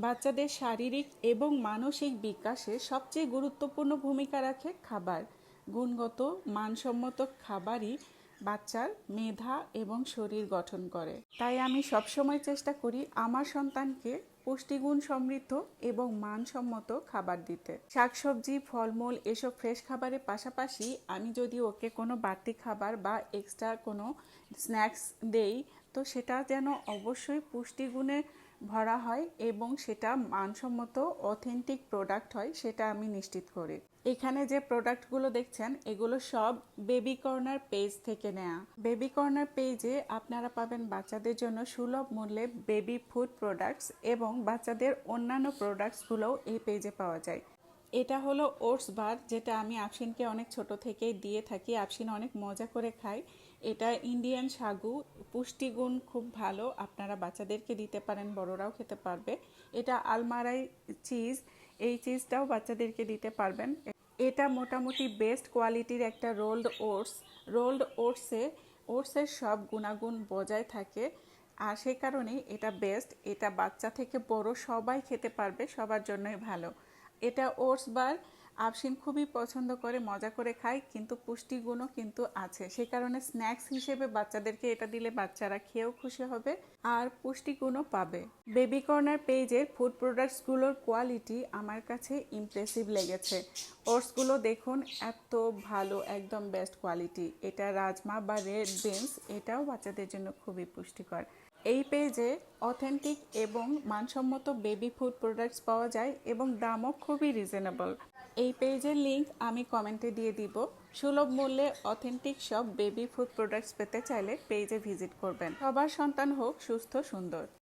বাচ্চাদের শারীরিক এবং মানসিক বিকাশে সবচেয়ে গুরুত্বপূর্ণ ভূমিকা রাখে খাবার। গুণগত মানসম্মত খাবারই বাচ্চার মেধা এবং শরীর গঠন করে। তাই আমি সবসময় চেষ্টা করি আমার সন্তানকে পুষ্টিগুণ সমৃদ্ধ এবং মানসম্মত খাবার দিতে। শাকসবজি, ফলমূল এসব ফ্রেশ খাবারের পাশাপাশি আমি যদি ওকে কোনো বাড়তি খাবার বা এক্সট্রা কোনো স্ন্যাক্স দেই, তো সেটা যেন অবশ্যই পুষ্টিগুণে ভরা হয় এবং সেটা মানসম্মত অথেন্টিক প্রোডাক্ট হয়, সেটা আমি নিশ্চিত করি। এখানে যে প্রোডাক্টগুলো দেখছেন এগুলো সব বেবি কর্নার পেজ থেকে নেওয়া। বেবি কর্নার পেজে আপনারা পাবেন বাচ্চাদের জন্য সুলভ মূল্যে বেবি ফুড প্রোডাক্টস এবং বাচ্চাদের অন্যান্য প্রোডাক্টসগুলোও এই পেজে পাওয়া যায়। এটা হলো ওটস বার, যেটা আমি আফসিনকে অনেক ছোট থেকেই দিয়ে থাকি। আফসিন অনেক মজা করে খায়। এটা ইন্ডিয়ান সাগু, পুষ্টিগুণ খুব ভালো, আপনারা বাচ্চাদেরকে দিতে পারেন, বড়রাও খেতে পারবে। এটা আলমারাই চিজ, এই চিজটাও বাচ্চাদেরকে দিতে পারবেন। এটা মোটামুটি বেস্ট কোয়ালিটির একটা রোল্ড ওটসের সব গুণাগুণ বজায় থাকে, আর সেই কারণেই এটা বেস্ট। এটা বাচ্চা থেকে বড় সবাই খেতে পারবে, সবার জন্যই ভালো। এটা ওটস বার আফসিন খুবই পছন্দ করে, মজা করে খায়, কিন্তু পুষ্টিগুণও কিন্তু আছে। সেই কারণে স্ন্যাক্স হিসেবে বাচ্চাদেরকে এটা দিলে বাচ্চারা খেয়েও খুশি হবে আর পুষ্টিগুণও পাবে। বেবি কর্নার পেজের ফুড প্রোডাক্টসগুলোর কোয়ালিটি আমার কাছে ইমপ্রেসিভ লেগেছে। ওটসগুলো দেখুন, এত ভালো, একদম বেস্ট কোয়ালিটি। এটা রাজমা বা রেড বিনস, এটাও বাচ্চাদের জন্য খুবই পুষ্টিকর। এই পেজে অথেন্টিক এবং মানসম্মত বেবি ফুড প্রোডাক্টস পাওয়া যায় এবং দামও খুবই রিজনেবল। এই পেজের লিংক আমি কমেন্টে দিয়ে দিব। সুলভ মূল্যে অথেন্টিক সব বেবি ফুড প্রোডাক্টস পেতে চাইলে পেজে ভিজিট করবেন। সবার সন্তান হোক সুস্থ সুন্দর।